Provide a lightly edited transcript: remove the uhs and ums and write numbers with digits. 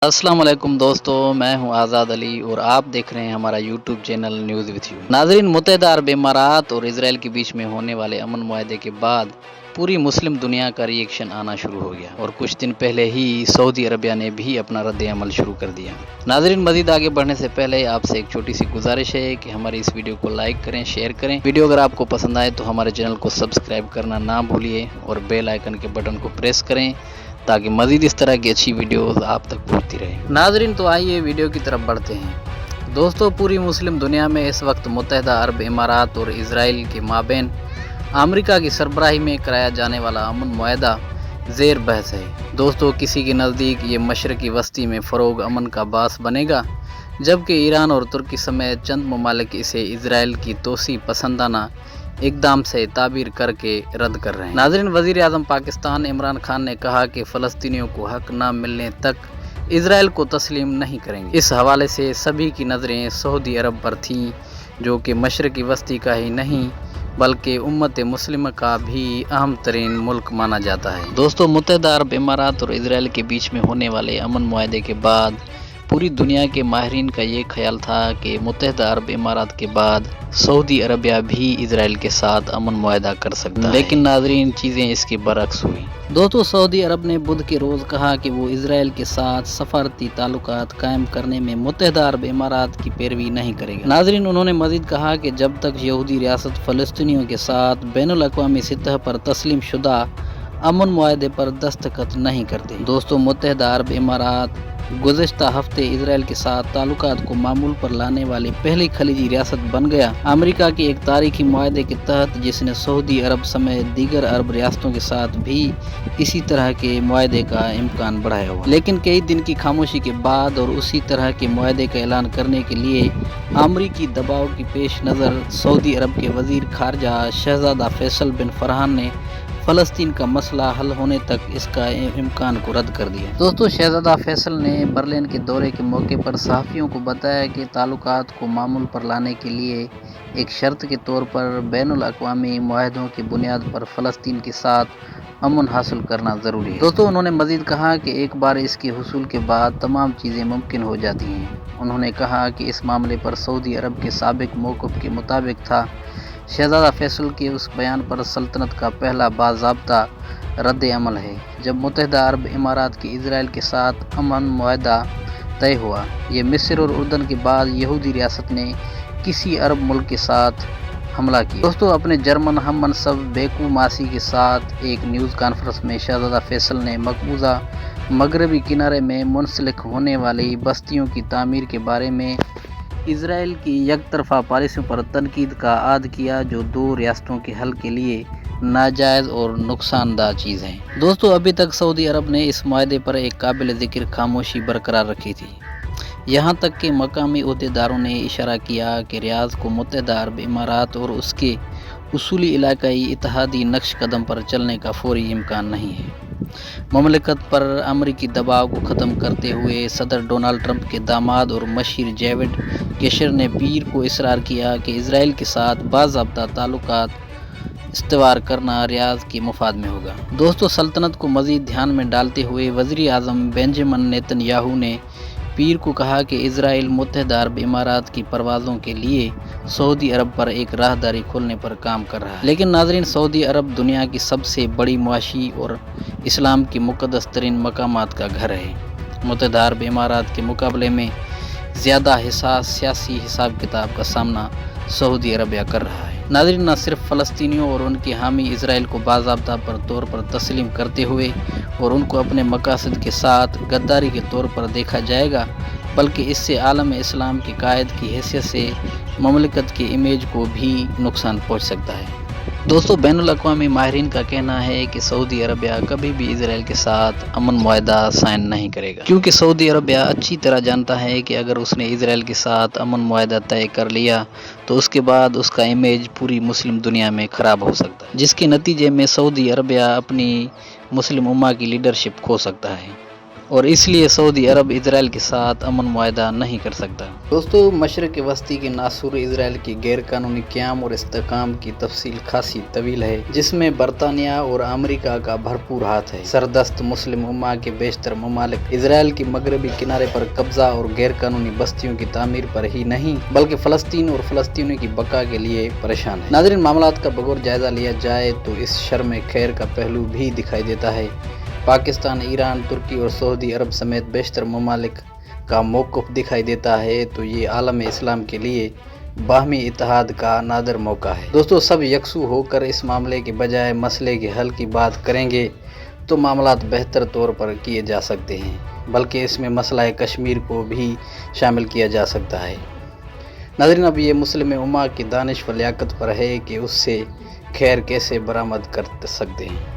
السلام علیکم دوستو، میں ہوں آزاد علی اور آپ دیکھ رہے ہیں ہمارا YouTube channel news with you. ناظرین، متحدہ عرب امارات اور اسرائیل کے بیچ میں ہونے والے امن معاہدے کے بعد پوری مسلم دنیا کا ری ایکشن آنا شروع ہو گیا اور کچھ دن پہلے ہی سعودی عربیہ نے بھی اپنا رد عمل شروع کر دیا۔ ناظرین، مزید آگے بڑھنے سے پہلے آپ سے ایک چھوٹی سی گزارش ہے کہ ہماری اس ویڈیو کو لائک کریں، شیئر کریں۔ ویڈیو اگر آپ کو پسند آئے تو ہمارے چینل کو سبسکرائب کرنا نہ بھولیے اور بیل آئیکن کے بٹن کو پریس کریں تاکہ مزید اس طرح کی اچھی ویڈیوز آپ تک پہنچتی رہے۔ ناظرین، تو آئیے ویڈیو کی طرف بڑھتے ہیں۔ دوستو، پوری مسلم دنیا میں اس وقت متحدہ عرب امارات اور اسرائیل کے مابین امریکہ کی سربراہی میں کرایا جانے والا امن معاہدہ زیر بحث ہے۔ دوستو، کسی کے نزدیک یہ مشرقی وسطی میں فروغ امن کا باعث بنے گا، جبکہ ایران اور ترکی سمیت چند ممالک اسے اسرائیل کی توسیع پسندانہ اقدام سے تعبیر کر کے رد کر رہے ہیں۔ ناظرین، وزیر اعظم پاکستان عمران خان نے کہا کہ فلسطینیوں کو حق نہ ملنے تک اسرائیل کو تسلیم نہیں کریں گے۔ اس حوالے سے سبھی کی نظریں سعودی عرب پر تھیں، جو کہ مشرقی وسطی کا ہی نہیں بلکہ امت مسلمہ کا بھی اہم ترین ملک مانا جاتا ہے۔ دوستو، متحدہ عرب امارات اور اسرائیل کے بیچ میں ہونے والے امن معاہدے کے بعد پوری دنیا کے ماہرین کا یہ خیال تھا کہ متحدہ عرب امارات کے بعد سعودی عربیہ بھی اسرائیل کے ساتھ امن معاہدہ کر سکتا ہے، لیکن ناظرین، چیزیں اس کے برعکس ہوئی۔ دوستو، سعودی عرب نے بدھ کے روز کہا کہ وہ اسرائیل کے ساتھ سفارتی تعلقات قائم کرنے میں متحدہ عرب امارات کی پیروی نہیں کرے گا۔ ناظرین، انہوں نے مزید کہا کہ جب تک یہودی ریاست فلسطینیوں کے ساتھ بین الاقوامی سطح پر تسلیم شدہ امن معاہدے پر دستخط نہیں کرتے۔ دوستو، متحدہ عرب امارات گزشتہ ہفتے اسرائیل کے ساتھ تعلقات کو معمول پر لانے والی پہلی خلیجی ریاست بن گیا۔ امریکہ کے ایک تاریخی معاہدے کے تحت، جس نے سعودی عرب سمیت دیگر عرب ریاستوں کے ساتھ بھی اسی طرح کے معاہدے کا امکان بڑھایا ہوا، لیکن کئی دن کی خاموشی کے بعد اور اسی طرح کے معاہدے کا اعلان کرنے کے لیے امریکی دباؤ کی پیش نظر سعودی عرب کے وزیر خارجہ شہزادہ فیصل بن فرحان نے فلسطین کا مسئلہ حل ہونے تک اس کا امکان کو رد کر دیا۔ دوستو، شہزادہ فیصل نے برلن کے دورے کے موقع پر صحافیوں کو بتایا کہ تعلقات کو معمول پر لانے کے لیے ایک شرط کے طور پر بین الاقوامی معاہدوں کی بنیاد پر فلسطین کے ساتھ امن حاصل کرنا ضروری ہے۔ دوستو، انہوں نے مزید کہا کہ ایک بار اس کے حصول کے بعد تمام چیزیں ممکن ہو جاتی ہیں۔ انہوں نے کہا کہ اس معاملے پر سعودی عرب کے سابق موقف کے مطابق تھا۔ شہزادہ فیصل کے اس بیان پر سلطنت کا پہلا باضابطہ رد عمل ہے۔ جب متحدہ عرب امارات کی اسرائیل کے ساتھ امن معاہدہ طے ہوا، یہ مصر اور اردن کے بعد یہودی ریاست نے کسی عرب ملک کے ساتھ حملہ کیا۔ دوستو، اپنے جرمن ہم منصب بیکو ماسی کے ساتھ ایک نیوز کانفرنس میں شہزادہ فیصل نے مقبوضہ مغربی کنارے میں منسلک ہونے والی بستیوں کی تعمیر کے بارے میں اسرائیل کی یک طرفہ پالیسیوں پر تنقید کا عاد کیا، جو دو ریاستوں کے حل کے لیے ناجائز اور نقصان دہ چیز ہے۔ دوستو، ابھی تک سعودی عرب نے اس معاہدے پر ایک قابل ذکر خاموشی برقرار رکھی تھی، یہاں تک کہ مقامی عہدیداروں نے اشارہ کیا کہ ریاض کو متحدہ عرب امارات اور اس کے اصولی علاقائی اتحادی نقش قدم پر چلنے کا فوری امکان نہیں ہے۔ مملکت پر امریکی دباؤ کو ختم کرتے ہوئے صدر ڈونلڈ ٹرمپ کے داماد اور مشیر جیوڈ کیشر نے پیر کو اصرار کیا کہ اسرائیل کے ساتھ باضابطہ تعلقات استوار کرنا ریاض کے مفاد میں ہوگا۔ دوستو، سلطنت کو مزید دھیان میں ڈالتے ہوئے وزیر اعظم بنجمن نیتن یاہو نے پیر کو کہا کہ اسرائیل متحدہ عرب امارات کی پروازوں کے لیے سعودی عرب پر ایک راہداری کھولنے پر کام کر رہا ہے۔ لیکن ناظرین، سعودی عرب دنیا کی سب سے بڑی معاشی اور اسلام کے مقدس ترین مقامات کا گھر ہے۔ متحدہ عرب امارات کے مقابلے میں زیادہ حساس سیاسی حساب کتاب کا سامنا سعودی عربیہ کر رہا ہے۔ ناظرین، نہ صرف فلسطینیوں اور ان کے حامی اسرائیل کو باضابطہ طور پر تسلیم کرتے ہوئے اور ان کو اپنے مقاصد کے ساتھ غداری کے طور پر دیکھا جائے گا، بلکہ اس سے عالم اسلام کے قائد کی حیثیت سے مملکت کے امیج کو بھی نقصان پہنچ سکتا ہے۔ دوستو، بین الاقوامی ماہرین کا کہنا ہے کہ سعودی عربیہ کبھی بھی اسرائیل کے ساتھ امن معاہدہ سائن نہیں کرے گا، کیونکہ سعودی عربیہ اچھی طرح جانتا ہے کہ اگر اس نے اسرائیل کے ساتھ امن معاہدہ طے کر لیا تو اس کے بعد اس کا امیج پوری مسلم دنیا میں خراب ہو سکتا ہے، جس کے نتیجے میں سعودی عربیہ اپنی مسلم امہ کی لیڈرشپ کھو سکتا ہے۔ اور اس لیے سعودی عرب اسرائیل کے ساتھ امن معاہدہ نہیں کر سکتا۔ دوستو، مشرق وسطی کے ناصور اسرائیل کی غیر قانونی قیام اور استحکام کی تفصیل خاصی طویل ہے، جس میں برطانیہ اور امریکہ کا بھرپور ہاتھ ہے۔ سردست مسلم امہ کے بیشتر ممالک اسرائیل کی مغربی کنارے پر قبضہ اور غیر قانونی بستیوں کی تعمیر پر ہی نہیں بلکہ فلسطین اور فلسطینیوں کی بقا کے لیے پریشان ہیں۔ ناظرین، معاملات کا بغور جائزہ لیا جائے تو اس شرم خیر کا پہلو بھی دکھائی دیتا ہے۔ پاکستان، ایران، ترکی اور سعودی عرب سمیت بیشتر ممالک کا موقف دکھائی دیتا ہے تو یہ عالم اسلام کے لیے باہمی اتحاد کا نادر موقع ہے۔ دوستو، سب یکسو ہو کر اس معاملے کے بجائے مسئلے کے حل کی بات کریں گے تو معاملات بہتر طور پر کیے جا سکتے ہیں، بلکہ اس میں مسئلہ کشمیر کو بھی شامل کیا جا سکتا ہے۔ ناظرین، اب یہ مسلم امہ کی دانش و لیاقت پر ہے کہ اس سے خیر کیسے برآمد کر سکتے ہیں۔